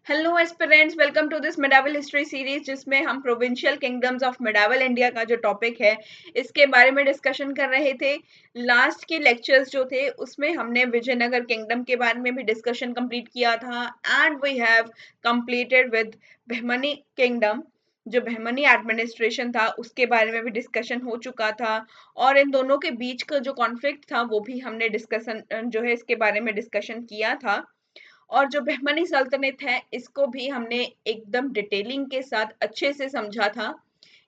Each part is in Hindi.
Hello aspirants, welcome to this medieval history series जिसमें हम provincial kingdoms of medieval India का जो टॉपिक है इसके बारे में डिस्कशन कर रहे थे। लास्ट के लेक्चर्स जो थे उसमें हमने विजयनगर किंगडम के बारे में भी डिस्कशन कंप्लीट किया था and we have completed with Bahmani kingdom. जो बहमनी एडमिनिस्ट्रेशन था उसके बारे में भी डिस्कशन हो चुका था और इन दोनों के बीच का जो कॉन्फ्लिक्ट था वो भी हमने डिस्कशन जो है इसके बारे में डिस्कशन किया था। और जो बहमनी सल्तनत है इसको भी हमने एकदम डिटेलिंग के साथ अच्छे से समझा था।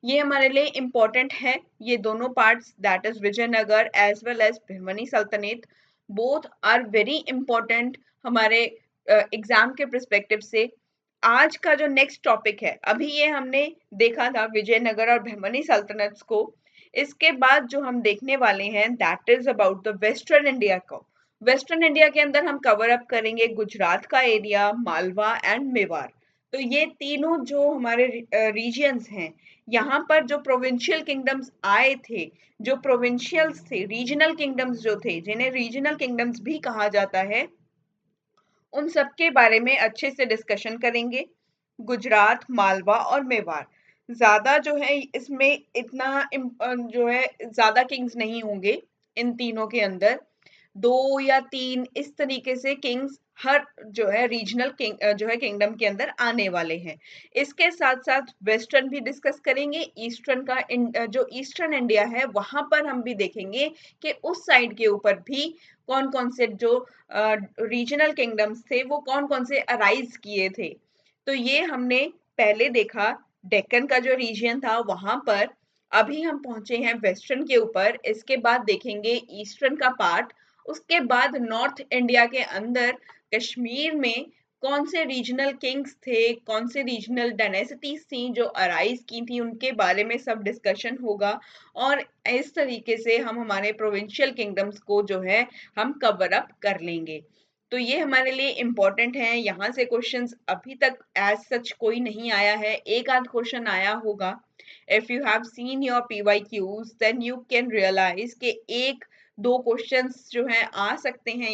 ये हमारे लिए इम्पोर्टेंट है, ये दोनों parts that is Vijayanagar as well as Bahmani सल्तनत बोथ आर वेरी इम्पोर्टेंट हमारे एग्जाम के परस्पेक्टिव से। आज का जो नेक्स्ट टॉपिक है, अभी ये हमने देखा था विजयनगर और बहमनी सल्तनत को। इसके बाद जो हम देखने वाले हैं that is about the western India को। वेस्टर्न इंडिया के अंदर हम कवर अप करेंगे गुजरात का एरिया, मालवा एंड मेवाड़। तो ये तीनों जो हमारे रीजियंस हैं, यहाँ पर जो प्रोविंशियल किंगडम्स आए थे, जो प्रोविंशियल्स थे, रीजनल किंगडम्स जो थे, जिन्हें रीजनल किंगडम्स भी कहा जाता है, उन सब के बारे में अच्छे से डिस्कशन करेंगे। गुजरात, मालवा और मेवाड़, ज्यादा जो है इसमें इतना जो है ज्यादा किंग्स नहीं होंगे इन तीनों के अंदर। दो या तीन इस तरीके से किंग्स हर जो है रीजनल किंग जो है किंगडम के अंदर आने वाले हैं। इसके साथ साथ वेस्टर्न भी डिस्कस करेंगे, ईस्टर्न का जो ईस्टर्न इंडिया है वहां पर हम भी देखेंगे कि उस साइड के ऊपर भी कौन कौन से जो रीजनल किंगडम्स थे वो कौन कौन से अराइज किए थे। तो ये हमने पहले देखा डेक्कन का जो रीजन था वहां पर। अभी हम पहुंचे हैं वेस्टर्न के ऊपर, इसके बाद देखेंगे ईस्टर्न का पार्ट। उसके बाद नॉर्थ इंडिया के अंदर कश्मीर में कौन से रीजनल किंग्स थे, कौन से रीजनल डायनेसिटीज थी जो अराइज की थी, उनके बारे में सब डिस्कशन होगा। और इस तरीके से हम हमारे प्रोविंशियल किंगडम्स को जो है हम कवर अप कर लेंगे। तो ये हमारे लिए इम्पोर्टेंट है। यहाँ से क्वेश्चंस अभी तक एज सच कोई नहीं आया है, एक आध क्वेश्चन आया होगा। If you have seen your PYQs then you can realise कि एक दो क्वेश्चंस जो है आ सकते हैं,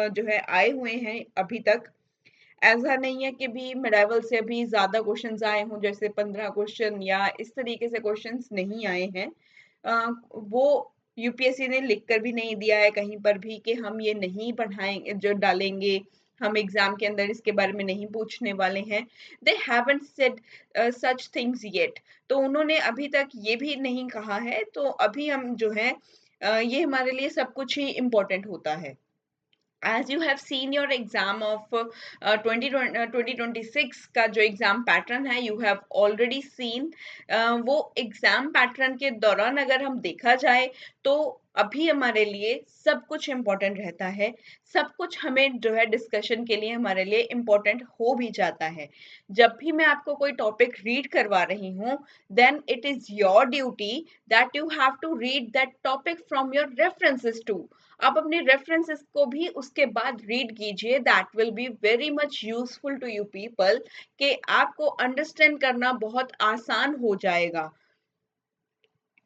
जो है आए हुए हैं अभी तक। ऐसा नहीं है कि भी मेडावल से अभी ज्यादा क्वेश्चंस आए हों, जैसे 15 क्वेश्चन या इस तरीके से क्वेश्चंस नहीं आए हैं। वो यूपीएससी ने लिख कर भी नहीं दिया है कहीं पर भी कि हम ये नहीं पढ़ाएंगे जो डालेंगे, हम एग्जाम के अंदर इसके बारे में नहीं पूछने वाले हैं। They haven't said such things yet. तो उन्होंने अभी तक ये भी नहीं कहा है, तो अभी हम जो है ये हमारे लिए सब कुछ ही इम्पोर्टेंट होता है। as you have seen your exam of 2026 का जो एग्जाम पैटर्न है, यू हैव ऑलरेडी सीन। वो एग्जाम पैटर्न के दौरान अगर हम देखा जाए तो अभी हमारे लिए सब कुछ इम्पोर्टेंट रहता है। सब कुछ हमें जो है डिस्कशन के लिए हमारे लिए इम्पोर्टेंट हो भी जाता है। जब भी मैं आपको कोई टॉपिक रीड करवा रही हूँ, then it is your duty that you have to read that topic from your references too. आप अपने रेफरेंसेस को भी उसके बाद रीड कीजिए, that will be very much useful to you people, कि आपको अंडरस्टैंड करना बहुत आसान हो जाएगा।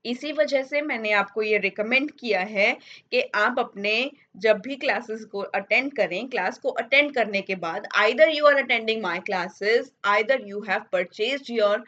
इसी वजह से मैंने आपको ये रिकमेंड किया है कि आप अपने जब भी क्लासेस को अटेंड करें, क्लास को अटेंड करने के बाद either you are attending my classes, either you have purchased your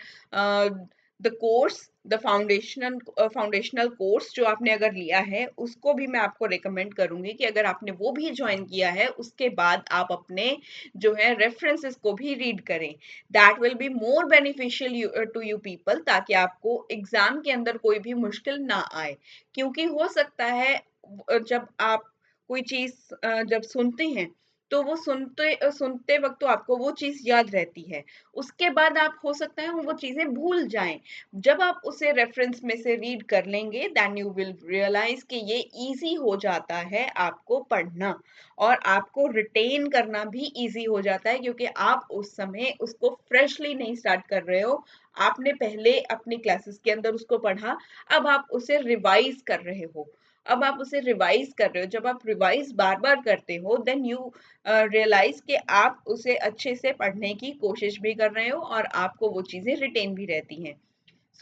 the course, the foundational course जो आपने अगर लिया है उसको भी मैं आपको रिकमेंड करूंगी कि अगर आपने वो भी ज्वाइन किया है उसके बाद आप अपने जो है रेफरेंसेस को भी रीड करें। That will be more beneficial to you people, ताकि आपको एग्जाम के अंदर कोई भी मुश्किल ना आए। क्योंकि हो सकता है जब आप कोई चीज जब सुनते हैं तो वो सुनते सुनते वक्त तो आपको वो चीज याद रहती है, उसके बाद आप हो सकता है वो चीजें भूल जाएं। जब आप उसे रेफरेंस में से रीड कर लेंगे देन यू विल रियलाइज कि ये इजी हो जाता है आपको पढ़ना, और आपको रिटेन करना भी इजी हो जाता है, क्योंकि आप उस समय उसको फ्रेशली नहीं स्टार्ट कर रहे हो। आपने पहले अपनी क्लासेस के अंदर उसको पढ़ा, अब आप उसे रिवाइज कर रहे हो। अब आप उसे रिवाइज कर रहे हो, जब आप रिवाइज बार बार करते हो देन यू रियलाइज कि आप उसे अच्छे से पढ़ने की कोशिश भी कर रहे हो और आपको वो चीजें रिटेन भी रहती हैं।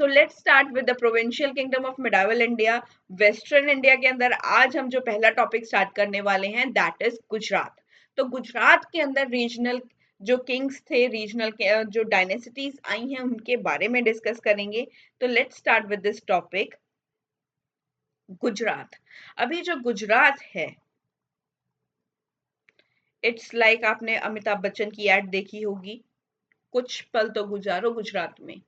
So let's start with the provincial kingdom of medieval India. Western India के अंदर आज हम जो पहला टॉपिक स्टार्ट करने वाले हैं दैट इज गुजरात। तो गुजरात के अंदर रीजनल जो किंग्स थे, रीजनल के जो डायनेसिटीज आई हैं उनके बारे में डिस्कस करेंगे। तो let's start with this topic, Gujarat. अभी जो गुजरात है, इट्स लाइक आपने अमिताभ बच्चन की एड देखी होगी, कुछ पल तो गुजारो गुजरात में।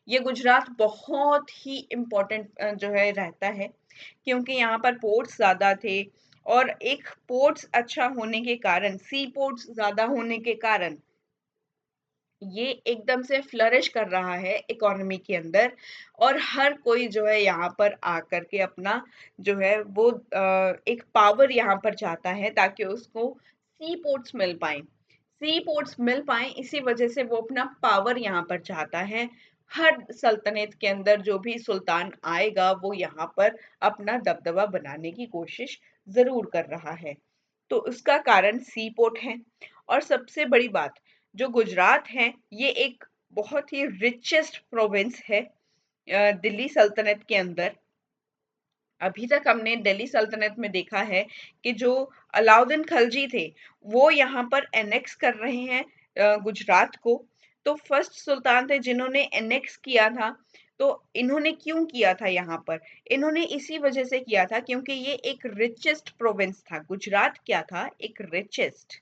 ये गुजरात बहुत ही इम्पोर्टेंट जो है रहता है, क्योंकि यहाँ पर पोर्ट्स ज़्यादा थे, और एक पोर्ट्स अच्छा होने के कारण, सी पोर्ट्स ज़्यादा होने के कारण ये एकदम से फ्लरिश कर रहा है इकोनॉमी के अंदर। और हर कोई जो है यहाँ पर आकर के अपना जो है वो एक पावर यहाँ पर चाहता है, ताकि उसको सी पोर्ट्स मिल पाए, सी पोर्ट्स मिल पाए, इसी वजह से वो अपना पावर यहाँ पर चाहता है। हर सल्तनत के अंदर जो भी सुल्तान आएगा वो यहाँ पर अपना दबदबा बनाने की कोशिश जरूर कर रहा है। तो उसका कारण सी पोर्ट है। और सबसे बड़ी बात, जो गुजरात है ये एक बहुत ही रिचेस्ट प्रोविंस है दिल्ली सल्तनत के अंदर। अभी तक हमने दिल्ली सल्तनत में देखा है कि जो अलाउद्दीन खिलजी थे वो यहाँ पर एनेक्स कर रहे हैं गुजरात को। तो फर्स्ट सुल्तान थे जिन्होंने एनेक्स किया था। तो इन्होंने क्यों किया था यहाँ पर? इन्होंने इसी वजह से किया था क्योंकि ये एक रिचेस्ट प्रोविंस था। गुजरात क्या था? एक रिचेस्ट,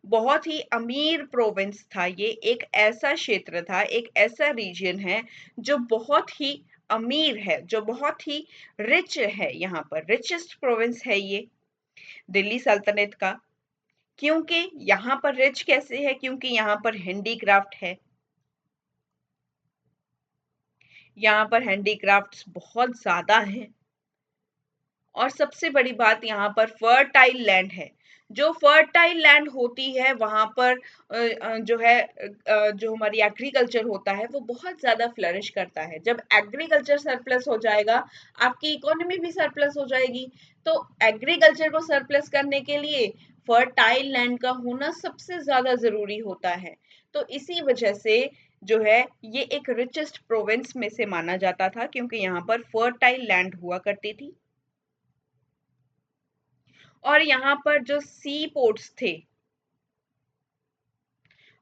बहुत ही अमीर प्रोविंस था। ये एक ऐसा क्षेत्र था, एक ऐसा रीजन है जो बहुत ही अमीर है, जो बहुत ही रिच है। यहाँ पर रिचेस्ट प्रोविंस है ये दिल्ली सल्तनत का। क्योंकि यहाँ पर रिच कैसे है? क्योंकि यहाँ पर हैंडीक्राफ्ट है, यहाँ पर हैंडीक्राफ्ट्स बहुत ज्यादा हैं। और सबसे बड़ी बात, यहाँ पर फर्टाइल लैंड है। जो फर्टाइल लैंड होती है वहां पर जो है जो हमारी एग्रीकल्चर होता है वो बहुत ज्यादा फ्लरिश करता है। जब एग्रीकल्चर सरप्लस हो जाएगा, आपकी इकोनॉमी भी सरप्लस हो जाएगी। तो एग्रीकल्चर को सरप्लस करने के लिए फर्टाइल लैंड का होना सबसे ज्यादा जरूरी होता है। तो इसी वजह से जो है ये एक रिचेस्ट प्रोविंस में से माना जाता था, क्योंकि यहाँ पर फर्टाइल लैंड हुआ करती थी। और यहाँ पर जो सी पोर्ट्स थे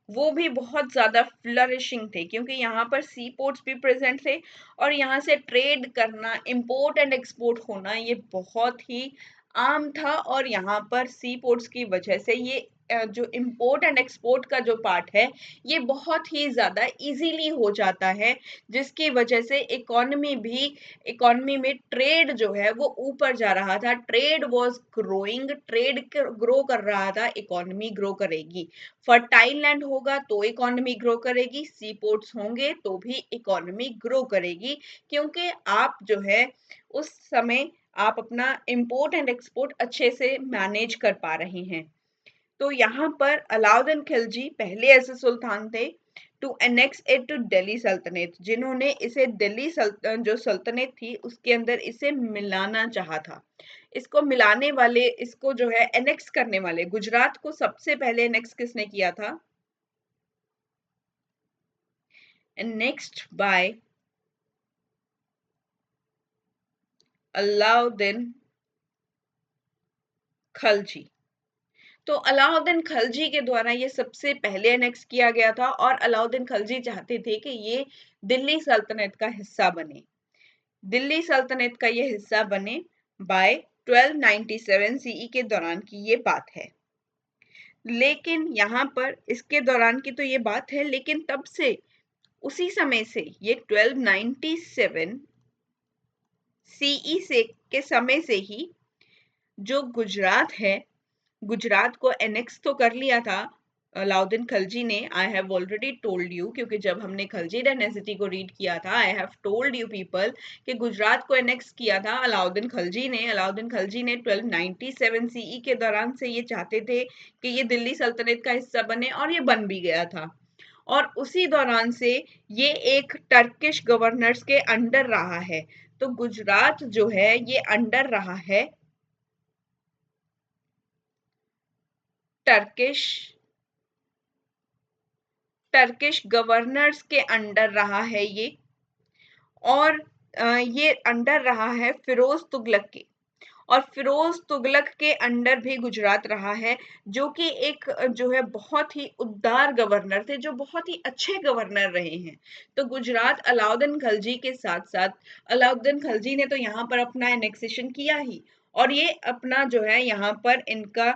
वो भी बहुत ज्यादा फ्लरिशिंग थे, क्योंकि यहाँ पर सी पोर्ट्स भी प्रेजेंट थे। और यहाँ से ट्रेड करना, इंपोर्ट एंड एक्सपोर्ट होना, ये बहुत ही आम था। और यहाँ पर सी पोर्ट्स की वजह से ये जो इंपोर्ट एंड एक्सपोर्ट का जो पार्ट है ये बहुत ही ज्यादा इजीली हो जाता है, जिसकी वजह से इकोनॉमी में ट्रेड जो है वो ऊपर जा रहा था। Trade was growing, trade grow कर रहा था, इकोनॉमी ग्रो करेगी। फर्टाइल लैंड होगा तो इकोनॉमी ग्रो करेगी, सी पोर्ट्स होंगे तो भी इकोनॉमी ग्रो करेगी। क्योंकि आप जो है उस समय आप अपना इंपोर्ट एंड एक्सपोर्ट अच्छे से मैनेज कर पा रहे हैं। तो यहाँ पर अलाउद्दीन खिलजी पहले ऐसे सुल्तान थे to annex it to Delhi सल्तनत, जिन्होंने इसे दिल्ली जो सल्तनत थी उसके अंदर इसे मिलाना चाहा था। इसको मिलाने वाले, इसको जो है एनेक्स करने वाले, गुजरात को सबसे पहले एनेक्स किसने किया था? Next by Alauddin Khilji. तो अलाउद्दीन खिलजी के द्वारा ये सबसे पहले एनेक्स किया गया था। और अलाउद्दीन खिलजी चाहते थे कि ये दिल्ली सल्तनत का हिस्सा बने, दिल्ली सल्तनत का ये हिस्सा बने बाय 1297 सीई के दौरान की ये बात है। लेकिन यहाँ पर इसके दौरान की तो ये बात है, लेकिन तब से, उसी समय से, ये 1297 सीई से के समय से ही जो गुजरात है, गुजरात को एनेक्स तो कर लिया था अलाउद्दीन खिलजी ने। I have already told you, क्योंकि जब हमने खिलजी डायनेसिटी को रीड किया था, I have told you people कि गुजरात को एनेक्स किया था अलाउद्दीन खिलजी ने। अलाउद्दीन खिलजी ने 1297 सीई के दौरान से ये चाहते थे कि ये दिल्ली सल्तनत का हिस्सा बने, और ये बन भी गया था। और उसी दौरान से ये एक टर्किश गवर्नर्स के अंडर रहा है। तो गुजरात जो है ये अंडर रहा है टर्किश टर्किश गवर्नर्स के अंडर रहा है ये। और ये अंडर रहा है फिरोज तुगलक के। और फिरोज तुगलक के अंडर भी गुजरात रहा है, जो कि एक जो है बहुत ही उदार गवर्नर थे, जो बहुत ही अच्छे गवर्नर रहे हैं। तो गुजरात अलाउद्दीन खिलजी के साथ साथ, अलाउद्दीन खिलजी ने तो यहाँ पर अपना एनेक्सेशन किया ही, और ये अपना जो है यहाँ पर इनका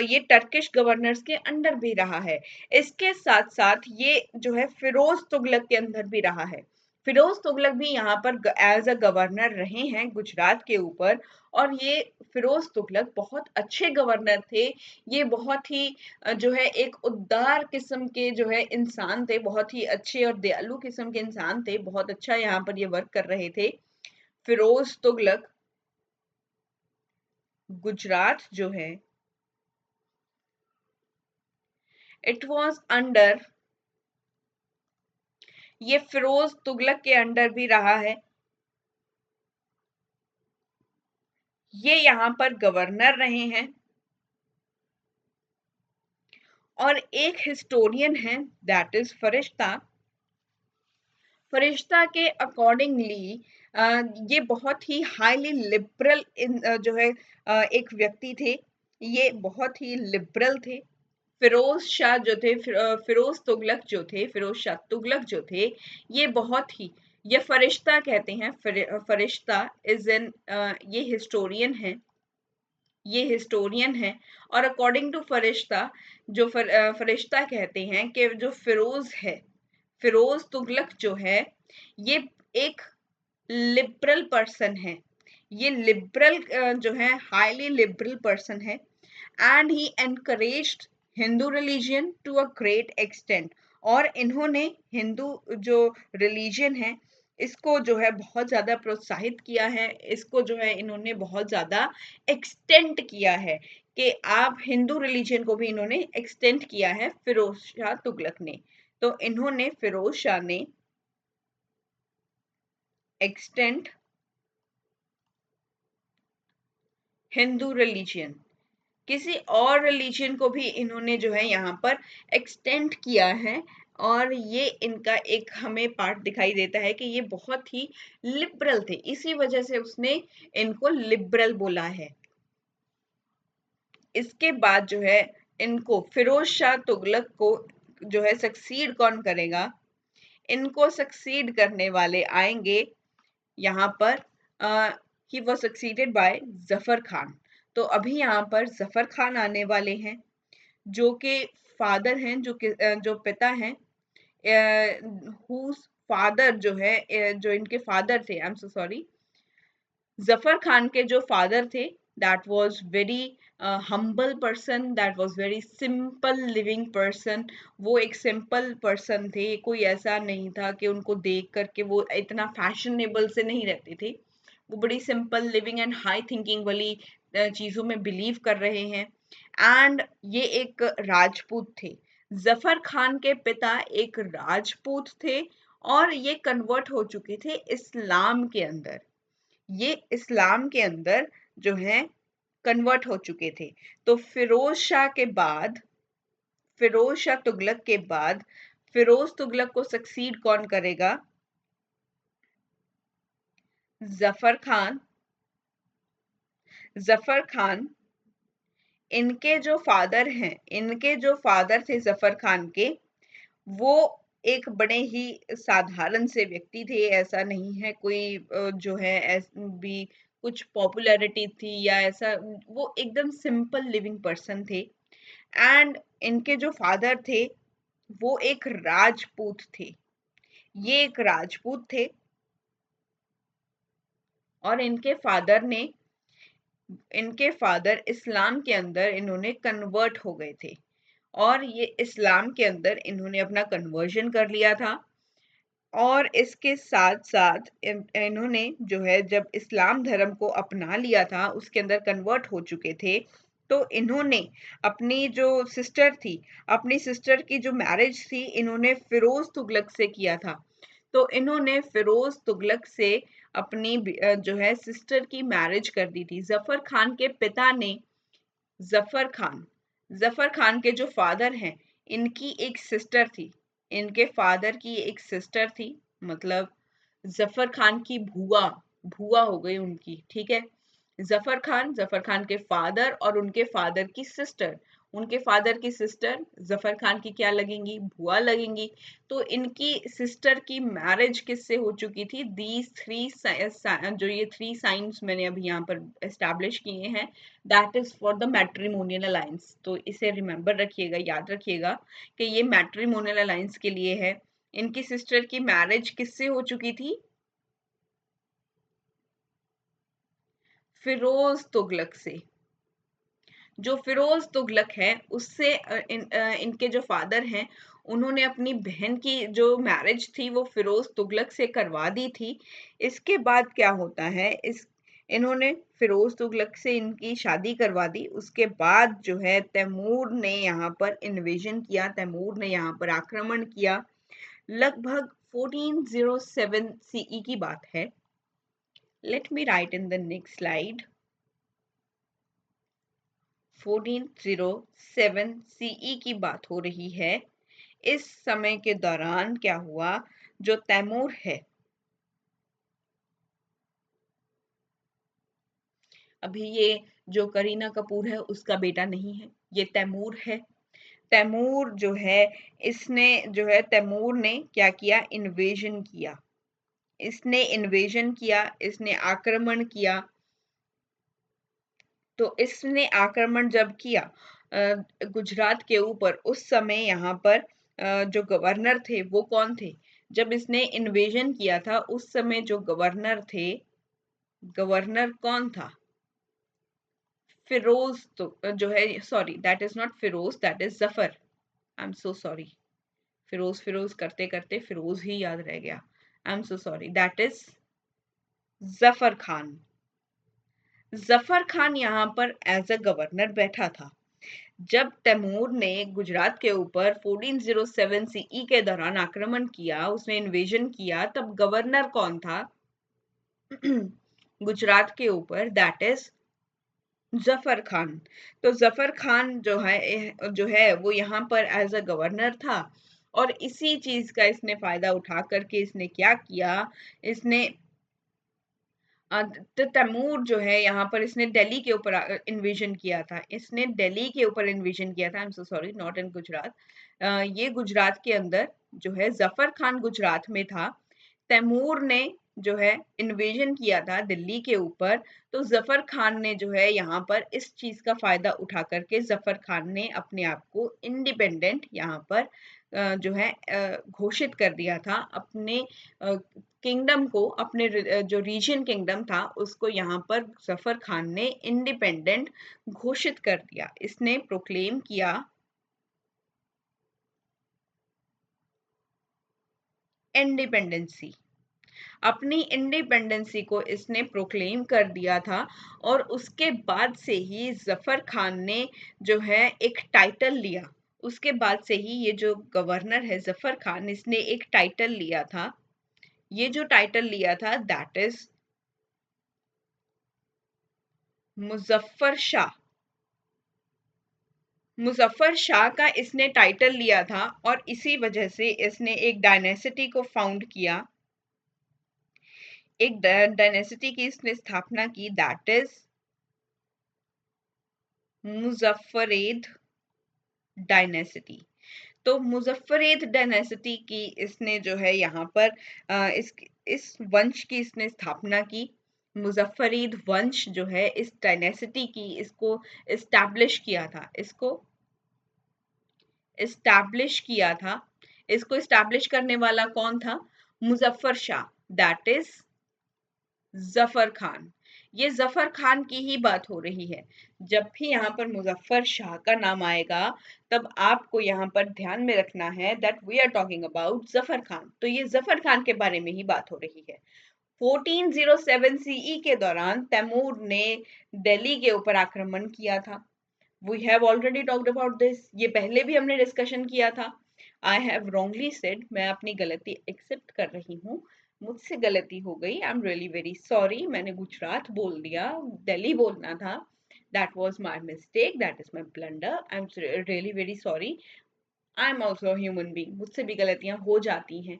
ये टर्किश गवर्नर्स के अंडर भी रहा है। इसके साथ साथ ये जो है फिरोज तुगलक के अंदर भी रहा है। फिरोज तुगलक भी यहाँ पर एज अ गवर्नर रहे हैं गुजरात के ऊपर, और ये फिरोज तुगलक बहुत अच्छे गवर्नर थे। ये बहुत ही जो है एक उदार किस्म के जो है इंसान थे, बहुत ही अच्छे और दयालु किस्म के इंसान थे, बहुत अच्छा यहाँ पर ये वर्क कर रहे थे। फिरोज तुगलक गुजरात जो है, इट वॉज अंडर, ये फिरोज तुगलक के अंडर भी रहा है। ये यहाँ पर गवर्नर रहे हैं, और एक हिस्टोरियन है दैट इज फरिश्ता। फरिश्ता के अकॉर्डिंगली ये बहुत ही हाईली लिबरल जो है एक व्यक्ति थे। ये बहुत ही लिबरल थे। फिरोज शाह जो थे, फिरोज तुगलक जो थे, फिरोज शाह तुगलक जो थे, ये बहुत ही, ये फरिश्ता कहते हैं, फरिश्ता इज एन, ये हिस्टोरियन है, ये हिस्टोरियन है। और अकॉर्डिंग टू फरिश्ता, जो फरिश्ता कहते हैं कि जो फिरोज है, फिरोज तुगलक जो है, ये एक लिबरल पर्सन है। ये लिबरल जो है, हाईली लिबरल पर्सन है, and he encouraged Hindu religion to a great extent. और इन्होंने हिंदू जो रिलीजन है, इसको जो है बहुत ज़्यादा प्रोत्साहित किया है, इसको जो है इन्होंने बहुत ज़्यादा एक्सटेंड किया है, कि आप हिंदू रिलीजन को भी इन्होंने एक्सटेंड किया है फिरोज शाह तुगलक ने। तो इन्होंने, फिरोज शाह ने एक्सटेंड हिंदू रिलीजन, किसी और रिलीजन को भी इन्होंने जो है यहाँ पर एक्सटेंड किया है। और ये इनका एक हमें पार्ट दिखाई देता है कि ये बहुत ही लिबरल थे, इसी वजह से उसने इनको लिबरल बोला है। इसके बाद जो है इनको, फिरोज शाह तुगलक को जो है सक्सीड कौन करेगा, इनको सक्सीड करने वाले आएंगे यहाँ पर, he was succeeded by Zafar Khan. तो अभी यहाँ पर जफर खान आने वाले हैं, जो कि फादर हैं, जो पिता हैं, हुज फादर जो है, जो इनके फादर थे, आई am so sorry, Zafar Khan के जो फादर थे, that was very humble person, that was very simple living person. वो एक सिंपल पर्सन थे, कोई ऐसा नहीं था कि उनको देख करके वो इतना फैशनेबल से नहीं रहते थे। वो बड़ी simple living and high thinking वाली चीज़ों में बिलीव कर रहे हैं। एंड ये एक राजपूत थे। जफर खान के पिता एक राजपूत थे, और ये कन्वर्ट हो चुके थे इस्लाम के अंदर। ये इस्लाम के अंदर जो है कन्वर्ट हो चुके थे। तो फिरोज शाह के बाद, फिरोज शाह तुगलक के बाद, फिरोज तुगलक को सक्सीड कौन करेगा, जफर खान। जफर खान, इनके जो फादर हैं, इनके जो फादर थे जफर खान के, वो एक बड़े ही साधारण से व्यक्ति थे। ऐसा नहीं है कोई जो है भी कुछ पॉपुलैरिटी थी या ऐसा, वो एकदम सिंपल लिविंग पर्सन थे। एंड इनके जो फादर थे, वो एक राजपूत थे। ये एक राजपूत थे, और इनके फादर इस्लाम के अंदर इन्होंने कन्वर्ट हो गए थे, और ये इस्लाम के अंदर इन्होंने अपना कन्वर्जन कर लिया था। और इसके साथ साथ इन्होंने जो है, जब इस्लाम धर्म को अपना लिया था, उसके अंदर कन्वर्ट हो चुके थे, तो इन्होंने अपनी जो सिस्टर थी, अपनी सिस्टर की जो मैरिज थी, इन्होंने फिरोज तुगलक से किया था। तो इन्होंने फिरोज तुगलक से अपनी जो है सिस्टर की मैरिज कर दी थी। जफर खान के पिता ने, जफर खान, जफर खान के जो फादर हैं, इनकी एक सिस्टर थी, इनके फादर की एक सिस्टर थी, मतलब जफर खान की भुआ, भुआ हो गई उनकी, ठीक है। जफर खान के फादर और उनके फादर की सिस्टर, उनके फादर की सिस्टर जफर खान की क्या लगेंगी, बुआ लगेंगी। तो इनकी सिस्टर की मैरिज किससे हो चुकी थी, दीज थ्री, जो ये थ्री साइंस मैंने अभी यहाँ पर एस्टैब्लिश किए हैं, that is for the matrimonial alliance. तो इसे रिमेंबर रखिएगा, याद रखिएगा कि ये मैट्रिमोनियल अलायंस के लिए है। इनकी सिस्टर की मैरिज किससे हो चुकी थी, फिरोज तुगलक से। जो फिरोज तुगलक है उससे इनके जो फादर हैं उन्होंने अपनी बहन की जो मैरिज थी वो फिरोज तुगलक से करवा दी थी। इसके बाद क्या होता है, इस इन्होंने फिरोज तुगलक से इनकी शादी करवा दी। उसके बाद जो है तैमूर ने यहाँ पर इन्वेजन किया, तैमूर ने यहाँ पर आक्रमण किया। लगभग 1407 सीई की बात है। Let me write in the next slide. 1407 CE की बात हो रही है। इस समय के दौरान क्या हुआ, जो तैमूर है, अभी ये जो करीना कपूर है उसका बेटा नहीं है, ये तैमूर है। तैमूर जो है, इसने जो है तैमूर ने क्या किया, इन्वेजन किया। इसने इन्वेजन किया, इसने आक्रमण किया। तो इसने आक्रमण जब किया गुजरात के ऊपर, उस समय यहाँ पर जो गवर्नर थे वो कौन थे, जब इसने इन्वेजन किया था उस समय जो गवर्नर थे, गवर्नर कौन था, फिरोज। तो जो है, sorry that is not Firoz, that is Zafar. I am so sorry, Firoz Firoz करते करते फिरोज ही याद रह गया। I am so sorry, that is Zafar Khan. Zafar Khan यहाँ पर एज अ गवर्नर बैठा था। जब तैमूर ने गुजरात के ऊपर 1407 सीई के दौरान आक्रमण किया, उसने इन्वेजन किया, तब गवर्नर कौन था गुजरात के ऊपर, दैट इज जफर खान। तो जफर खान जो है वो यहाँ पर एज अ गवर्नर था। और इसी चीज का इसने फायदा उठा करके इसने क्या किया, इसने तो तैमूर जो है यहाँ पर इसने दिल्ली के ऊपर इन्वेजन किया था, इसने दिल्ली के ऊपर इन्वेजन किया था। आई am so sorry, not in Gujarat. ये गुजरात के अंदर जो है जफर खान गुजरात में था, तैमूर ने जो है इन्वेजन किया था दिल्ली के ऊपर। तो जफर खान ने जो है यहाँ पर इस चीज का फायदा उठा करके जफर खान ने अपने आप को इंडिपेंडेंट यहाँ पर जो है घोषित कर दिया था। अपने किंगडम को, अपने जो रीजन किंगडम था उसको यहाँ पर जफर खान ने इंडिपेंडेंट घोषित कर दिया। इसने प्रोक्लेम किया इंडिपेंडेंसी, अपनी इंडिपेंडेंसी को इसने प्रोक्लेम कर दिया था। और उसके बाद से ही जफर खान ने जो है एक टाइटल लिया, उसके बाद से ही ये जो गवर्नर है जफर खान, इसने एक टाइटल लिया था। ये जो टाइटल लिया था दैट इज मुजफ्फर शाह। मुजफ्फर शाह का इसने टाइटल लिया था और इसी वजह से इसने एक डायनेसिटी को फाउंड किया, एक डायनेसिटी की इसने स्थापना की, दैट इज मुजफ्फरेद डायनेसिटी। तो मुजफ्फरेद डायनेसिटी की इसने जो है यहाँ पर इस वंश की इसने स्थापना की। मुजफ्फरीद वंश जो है इस डायनेसिटी की, इसको इस्टेब्लिश किया था, इसको इस्टेब्लिश किया था। इसको इस्टेब्लिश करने वाला कौन था, मुजफ्फर शाह, दैट इज जफर खान। ये जफर खान की ही बात हो रही है। जब भी यहाँ पर मुजफ्फर शाह का नाम आएगा तब आपको यहाँ पर ध्यान में रखना है that we are talking about Zafar Khan. तो ये जफर खान के बारे में ही बात हो रही है। 1407 सीई के दौरान तैमूर ने दिल्ली के ऊपर आक्रमण किया था। We have already talked about this, ये पहले भी हमने डिस्कशन किया था। आई हैव रॉन्गली सेड, मैं अपनी गलती एक्सेप्ट कर रही हूँ, मुझसे गलती हो गई, I am really very sorry. मैंने गुजरात बोल दिया, दिल्ली बोलना था, that was my mistake, that is my blunder, I am really very sorry. I am also human being, मुझसे भी गलतियां हो जाती हैं।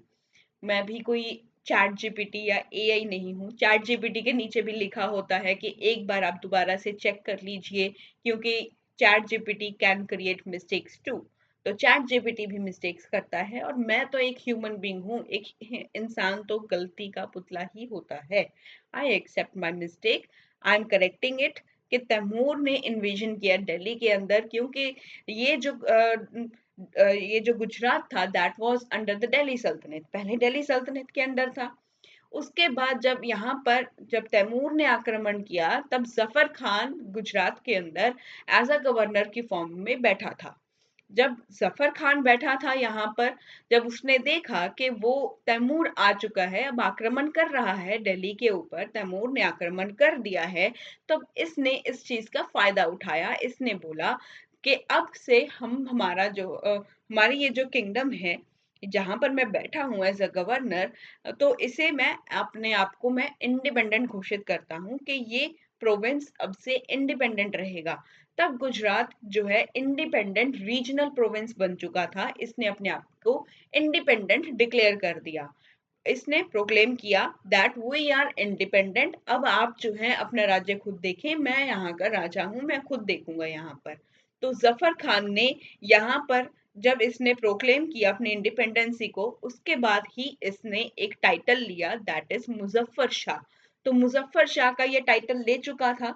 मैं भी कोई चैट जीपीटी या एआई नहीं हूँ। चैट जीपीटी के नीचे भी लिखा होता है कि एक बार आप दोबारा से चेक कर लीजिए, क्योंकि chat GPT can create mistakes too. तो चैट जीपीटी भी मिस्टेक्स करता है, और मैं तो एक ह्यूमन बीइंग हूँ, एक इंसान तो गलती का पुतला ही होता है। I accept my mistake, I am correcting it. कि तैमूर ने इन्विजन किया दिल्ली के अंदर, क्योंकि ये जो ये जो गुजरात था that was under the Delhi सल्तनत, पहले दिल्ली सल्तनत के अंडर था। उसके बाद जब यहाँ पर जब तैमूर ने आक्रमण किया, तब जफर खान गुजरात के अंदर एज अ गवर्नर की फॉर्म में बैठा था। जब जफर खान बैठा था यहाँ पर, जब उसने देखा कि वो तैमूर आ चुका है, अब आक्रमण कर रहा है दिल्ली के ऊपर, तैमूर ने आक्रमण कर दिया है, तब इसने इस चीज का फायदा उठाया। इसने बोला कि अब से हम हमारा जो हमारी ये जो किंगडम है जहां पर मैं बैठा हूं एज अ गवर्नर, तो इसे मैं अपने आप को मैं इंडिपेंडेंट घोषित करता हूं कि ये प्रोविंस अब से इंडिपेंडेंट रहेगा। तब गुजरात जो है इंडिपेंडेंट रीजनल प्रोविंस बन चुका था। इसने अपने आप को इंडिपेंडेंट डिक्लेयर कर दिया। इसने प्रोक्लेम किया दैट वी आर इंडिपेंडेंट, अब आप जो है अपना राज्य खुद देखें, मैं यहाँ का राजा हूँ, मैं खुद देखूंगा यहाँ पर। तो जफर खान ने यहाँ पर जब इसने प्रोक्लेम किया अपनी इंडिपेंडेंसी को, उसके बाद ही इसने एक टाइटल लिया दैट इज मुजफ्फर शाह। तो मुजफ्फर शाह का ये टाइटल ले चुका था।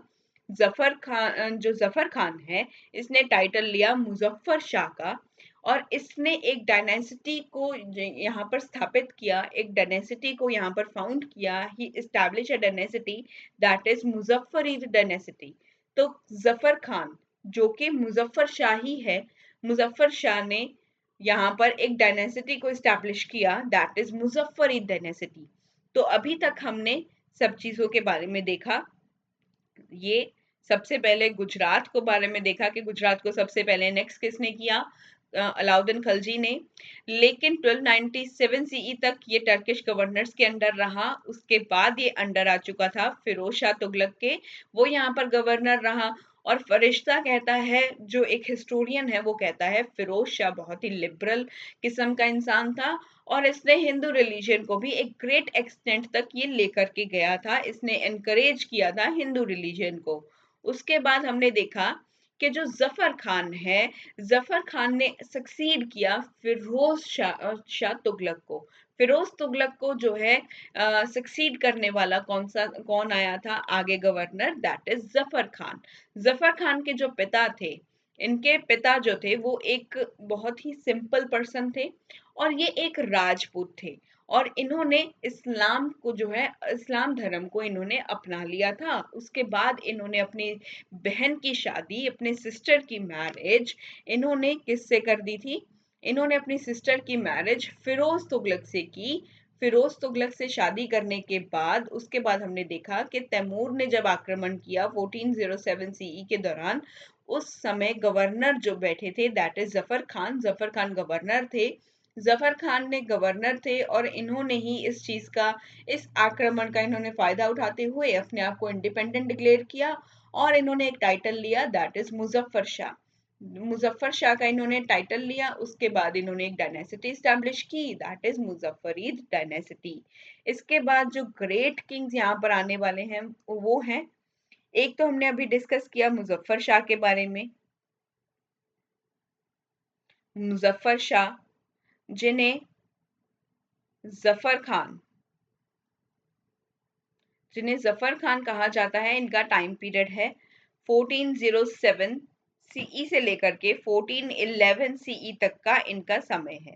जफर खान, जो जफर खान है, इसने टाइटल लिया मुजफ्फर शाह का, और इसने एक डायनेसिटी को यहाँ पर स्थापित किया, एक डायनेसिटी को यहाँ पर फाउंड किया। He establish a dynasty that is Muzaffarid dynasty. तो जफर खान जो कि मुजफ्फर शाही है, मुजफ्फर शाह ने यहाँ पर एक डायनेसिटी को एस्टैब्लिश किया दैट इज मुजफ्फरीद डायनेसिटी। तो अभी तक हमने सब चीजों के बारे में देखा। ये सबसे पहले गुजरात को बारे में देखा कि गुजरात को सबसे पहले नेक्स्ट किसने किया, अलाउद्दीन खलजी ने। लेकिन 1297 सीई तक ये टर्किश गवर्नर्स के अंडर रहा। उसके बाद ये अंडर आ चुका था फिरोज शाह तुगलक के, वो यहाँ पर गवर्नर रहा। और फरिश्ता कहता है, जो एक हिस्टोरियन है, वो कहता है फिरोज शाह बहुत ही लिबरल किस्म का इंसान था, और इसने हिंदू रिलीजन को भी एक ग्रेट एक्सटेंट तक ये लेकर के गया था, इसने एनकरेज किया था हिंदू रिलीजन को। उसके बाद हमने देखा कि जो जफर खान है, जफर खान ने सक्सीड किया फिरोज शाह तुगलक को। फिरोज तुगलक को जो है सक्सीड करने वाला कौन आया था आगे governor, that is Zafar Khan. Zafar Khan के जो पिता थे, इनके पिता जो थे वो एक बहुत ही सिंपल पर्सन थे, और ये एक राजपूत थे, और इन्होंने इस्लाम को जो है, इस्लाम धर्म को इन्होंने अपना लिया था। उसके बाद इन्होंने अपनी बहन की शादी, अपने सिस्टर की मैरिज इन्होंने किससे कर दी थी, इन्होंने अपनी सिस्टर की मैरिज फिरोज तुगलक से की। फिरोज तुगलक से शादी करने के बाद उसके बाद हमने देखा कि तैमूर ने जब आक्रमण किया 1407 सीई के दौरान, उस समय गवर्नर जो बैठे थे that is Zafar Khan, Zafar Khan governor थे। जफर खान ने गवर्नर थे, और इन्होंने ही इस चीज का, इस आक्रमण का इन्होंने फायदा उठाते हुए अपने आप को इंडिपेंडेंट डिक्लेयर किया, और इन्होंने एक टाइटल लिया दैट इज मुजफ्फर शाह। मुजफ्फर शाह का इन्होंने टाइटल लिया। उसके बाद इन्होंने एक डायनेसिटी स्टैब्लिश की दैट इज मुजफ्फरीद डायनेसिटी। इसके बाद जो ग्रेट किंग्स यहाँ पर आने वाले हैं वो हैं, एक तो हमने अभी डिस्कस किया मुजफ्फर शाह के बारे में। मुजफ्फर शाह, जिन्हें जफर खान, जिन्हें जफर खान कहा जाता है, इनका टाइम पीरियड है 1407 सीई से लेकर के 1411 सीई तक का इनका समय है।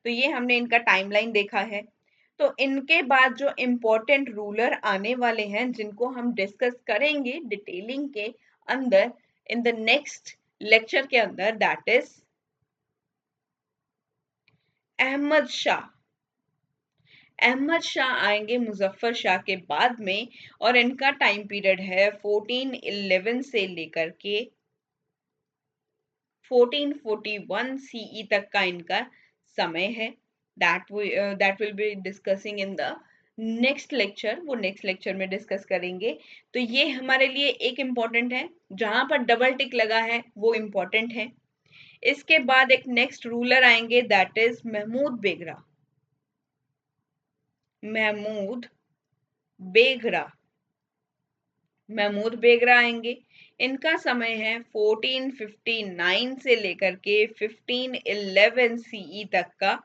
तो ये हमने इनका टाइमलाइन देखा है। तो इनके बाद जो इम्पोर्टेंट रूलर आने वाले हैं, जिनको हम डिस्कस करेंगे डिटेलिंग के अंदर इन द नेक्स्ट लेक्चर के अंदर, दैट इज अहमद शाह। अहमद शाह आएंगे मुजफ्फर शाह के बाद में, और इनका टाइम पीरियड है 1411 से लेकर के 1441 सीई तक का इनका समय है। That will be discussing in the next lecture, वो नेक्स्ट लेक्चर में डिस्कस करेंगे। तो ये हमारे लिए एक इम्पॉर्टेंट है, जहां पर डबल टिक लगा है वो इम्पॉर्टेंट है। इसके बाद एक नेक्स्ट रूलर आएंगे दैट इज महमूद बेगरा। महमूद बेगरा। महमूद बेगरा आएंगे। इनका समय है 1459 से लेकर के 1511 सीई तक का,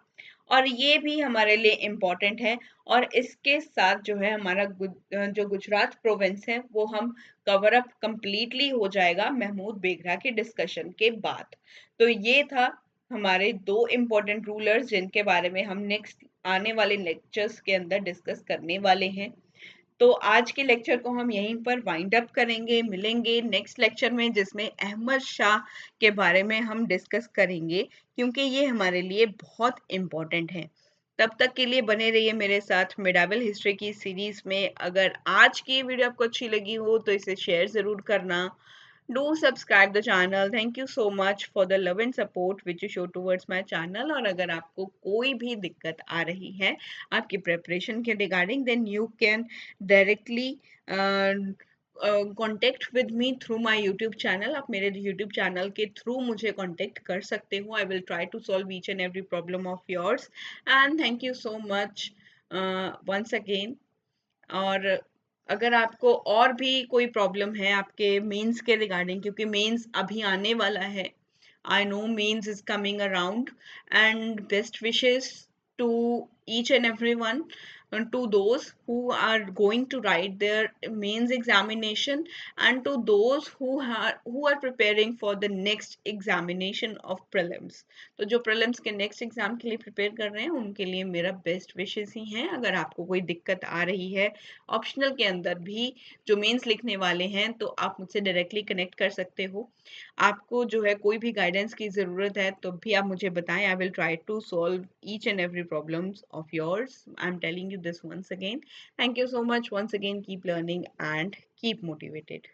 और ये भी हमारे लिए इम्पोर्टेंट है। और इसके साथ जो है हमारा जो गुजरात प्रोविंस है वो हम कवर अप कंप्लीटली हो जाएगा महमूद बेगरा के डिस्कशन के बाद। तो ये था हमारे दो इम्पोर्टेंट रूलर्स जिनके बारे में हम नेक्स्ट आने वाले लेक्चर्स के अंदर डिस्कस करने वाले हैं। तो आज के लेक्चर को हम यहीं पर वाइंड अप करेंगे। मिलेंगे नेक्स्ट लेक्चर में जिसमें अहमद शाह के बारे में हम डिस्कस करेंगे, क्योंकि ये हमारे लिए बहुत इम्पोर्टेंट है। तब तक के लिए बने रहिए मेरे साथ मिडावल हिस्ट्री की सीरीज में। अगर आज की वीडियो आपको अच्छी लगी हो तो इसे शेयर ज़रूर करना। Do subscribe the channel. Thank you so much for the love and support which you show towards my channel. और अगर आपको कोई भी दिक्कत आ रही है आपकी प्रेपरेशन के regarding, then you can directly contact with me through my YouTube channel. आप मेरे यूट्यूब चैनल के थ्रू मुझे कॉन्टेक्ट कर सकते हो। I will try to solve each and every problem of yours. And thank you so much once again. और अगर आपको और भी कोई प्रॉब्लम है आपके मेंस के रिगार्डिंग, क्योंकि मेंस अभी आने वाला है, I know mains is coming around, and best wishes to each and everyone, to those who are going to write their mains examination, and to those who are preparing for the next examination of prelims. तो जो prelims के next exam के लिए prepare कर रहे हैं उनके लिए मेरा best wishes ही हैं। अगर आपको कोई दिक्कत आ रही है ऑप्शनल के अंदर भी जो मेंस लिखने वाले हैं तो आप मुझसे डायरेक्टली कनेक्ट कर सकते हो। आपको जो है कोई भी गाइडेंस की ज़रूरत है तो भी आप मुझे बताएं। I will try to solve each and every problems of yours. I am telling you this once again. Thank you so much once again. Keep learning and keep motivated.